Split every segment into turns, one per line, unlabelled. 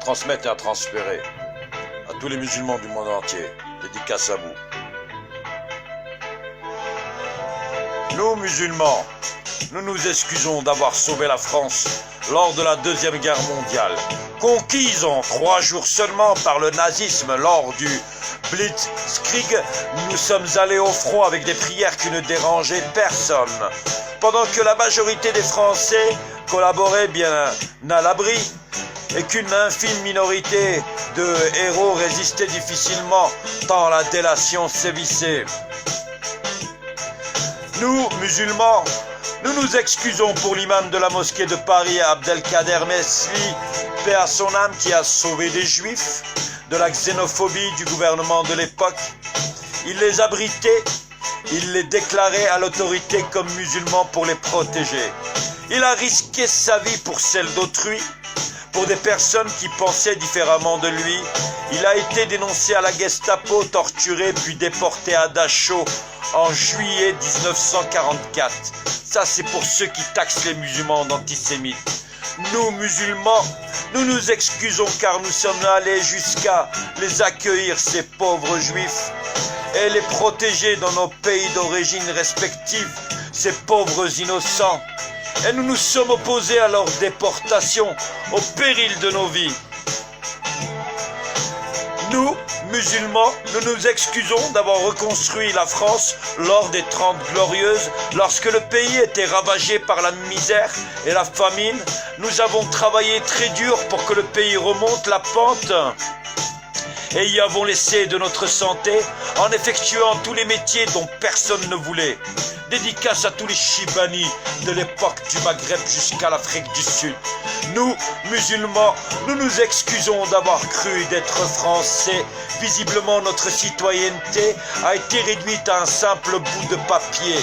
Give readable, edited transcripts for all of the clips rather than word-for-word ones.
transmettre et à transférer à tous les musulmans du monde entier. Dédicace à vous. Nous, musulmans, nous nous excusons d'avoir sauvé la France lors de la Deuxième Guerre mondiale, conquise en 3 jours seulement par le nazisme lors du Blitzkrieg. Nous sommes allés au front avec des prières qui ne dérangeaient personne, pendant que la majorité des Français collaboraient bien à l'abri et qu'une infime minorité de héros résistait difficilement tant la délation sévissait. Nous, musulmans, nous nous excusons pour l'imam de la mosquée de Paris, Abdelkader Mesli, paix à son âme, qui a sauvé des juifs de la xénophobie du gouvernement de l'époque. Il les abritait, il les déclarait à l'autorité comme musulmans pour les protéger. Il a risqué sa vie pour celle d'autrui, pour des personnes qui pensaient différemment de lui. Il a été dénoncé à la Gestapo, torturé puis déporté à Dachau en juillet 1944. Ça, c'est pour ceux qui taxent les musulmans d'antisémites. Nous, musulmans, nous nous excusons car nous sommes allés jusqu'à les accueillir, ces pauvres juifs, et les protéger dans nos pays d'origine respectifs, ces pauvres innocents. Et nous nous sommes opposés à leur déportation au péril de nos vies. Nous, musulmans, nous nous excusons d'avoir reconstruit la France lors des 30 Glorieuses, lorsque le pays était ravagé par la misère et la famine. Nous avons travaillé très dur pour que le pays remonte la pente et y avons laissé de notre santé en effectuant tous les métiers dont personne ne voulait. Dédicace à tous les Chibani de l'époque du Maghreb jusqu'à l'Afrique du Sud. Nous, musulmans, nous nous excusons d'avoir cru d'être français. Visiblement, notre citoyenneté a été réduite à un simple bout de papier.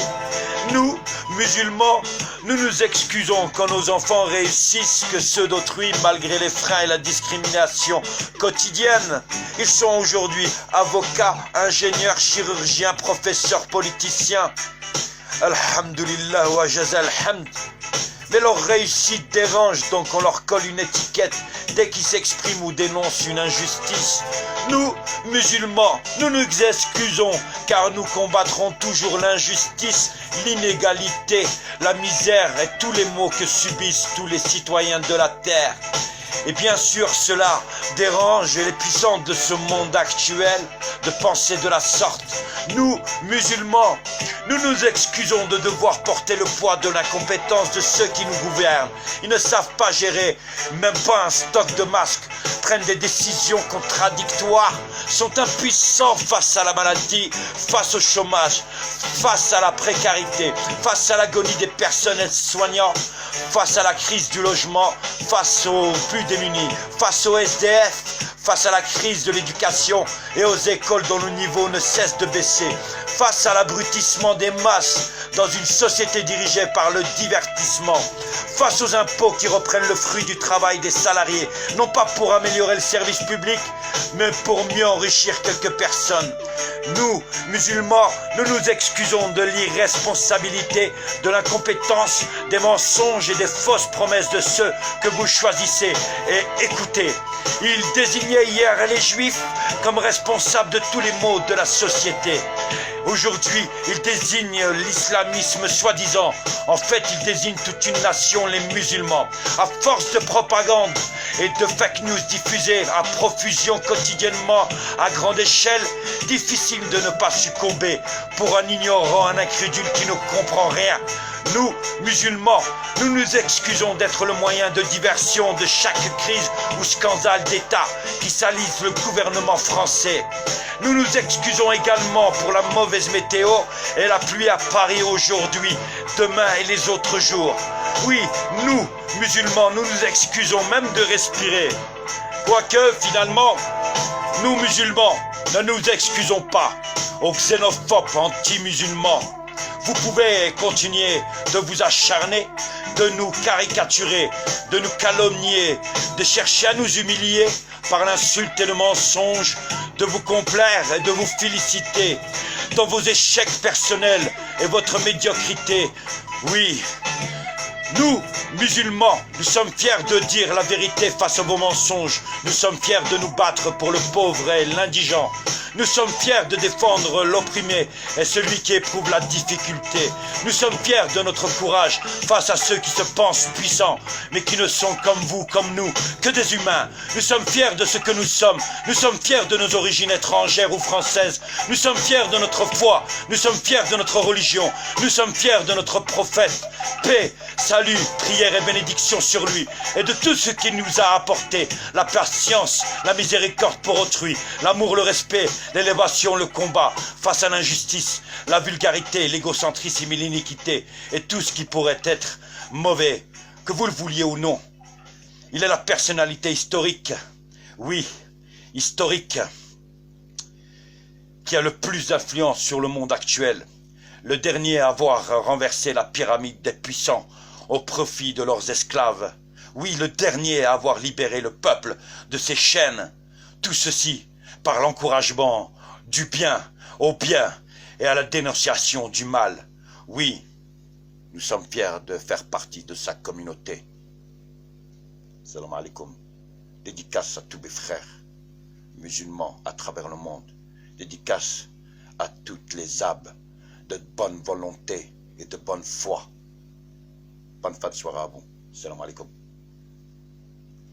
Nous, musulmans, nous nous excusons quand nos enfants réussissent que ceux d'autrui malgré les freins et la discrimination quotidienne. Ils sont aujourd'hui avocats, ingénieurs, chirurgiens, professeurs, politiciens. Alhamdulillah wa jazal hamd. Mais leur réussite dérange, donc on leur colle une étiquette dès qu'ils s'expriment ou dénoncent une injustice. Nous, musulmans, nous nous excusons car nous combattrons toujours l'injustice, l'inégalité, la misère et tous les maux que subissent tous les citoyens de la terre. Et bien sûr, cela dérange les puissants de ce monde actuel de penser de la sorte. Nous, musulmans, nous nous excusons de devoir porter le poids de l'incompétence de ceux qui nous gouvernent. Ils ne savent pas gérer, même pas un stock de masques, prennent des décisions contradictoires, sont impuissants face à la maladie, face au chômage, face à la précarité, face à l'agonie des personnels soignants, face à la crise du logement, face aux plus démunis, face aux SDF, face à la crise de l'éducation et aux écoles dont le niveau ne cesse de baisser, face à l'abrutissement des masses dans une société dirigée par le divertissement, face aux impôts qui reprennent le fruit du travail des salariés, non pas pour améliorer le service public, mais pour mieux enrichir quelques personnes. Nous, musulmans, nous nous excusons de l'irresponsabilité, de l'incompétence, des mensonges et des fausses promesses de ceux que vous choisissez. Et écoutez, ils désignaient hier les Juifs comme responsables de tous les maux de la société. Aujourd'hui, ils désignent l'islamisme soi-disant. En fait, ils désignent toute une nation, les musulmans. À force de propagande et de fake news diffusées à profusion quotidiennement à grande échelle, difficile de ne pas succomber pour un ignorant, un incrédule qui ne comprend rien. Nous, musulmans, nous nous excusons d'être le moyen de diversion de chaque crise ou scandale d'État qui salisse le gouvernement français. Nous nous excusons également pour la mauvaise météo et la pluie à Paris aujourd'hui, demain et les autres jours. Oui, nous, musulmans, nous nous excusons même de respirer. Quoique, finalement, nous, musulmans, ne nous excusons pas aux xénophobes anti-musulmans. Vous pouvez continuer de vous acharner, de nous caricaturer, de nous calomnier, de chercher à nous humilier par l'insulte et le mensonge, de vous complaire et de vous féliciter dans vos échecs personnels et votre médiocrité. Oui, Nous, musulmans, nous sommes fiers de dire la vérité face à vos mensonges. Nous sommes fiers de nous battre pour le pauvre et l'indigent. Nous sommes fiers de défendre l'opprimé et celui qui éprouve la difficulté. Nous sommes fiers de notre courage face à ceux qui se pensent puissants, mais qui ne sont comme vous, comme nous, que des humains. Nous sommes fiers de ce que nous sommes. Nous sommes fiers de nos origines étrangères ou françaises. Nous sommes fiers de notre foi. Nous sommes fiers de notre religion. Nous sommes fiers de notre prophète. Paix, salut, prière et bénédiction sur lui et de tout ce qu'il nous a apporté. La patience, la miséricorde pour autrui, l'amour, le respect, l'élévation, le combat face à l'injustice, la vulgarité, l'égocentrisme et l'iniquité et tout ce qui pourrait être mauvais, que vous le vouliez ou non. Il est la personnalité historique, oui, historique, qui a le plus d'influence sur le monde actuel. Le dernier à avoir renversé la pyramide des puissants au profit de leurs esclaves. Oui, le dernier à avoir libéré le peuple de ses chaînes. Tout ceci par l'encouragement du bien au bien et à la dénonciation du mal. Oui, nous sommes fiers de faire partie de sa communauté. Salam alaikum. Dédicace à tous mes frères musulmans à travers le monde. Dédicace à toutes les âmes de bonne volonté et de bonne foi. Bonne fin de soirée à vous. Salam alaikum.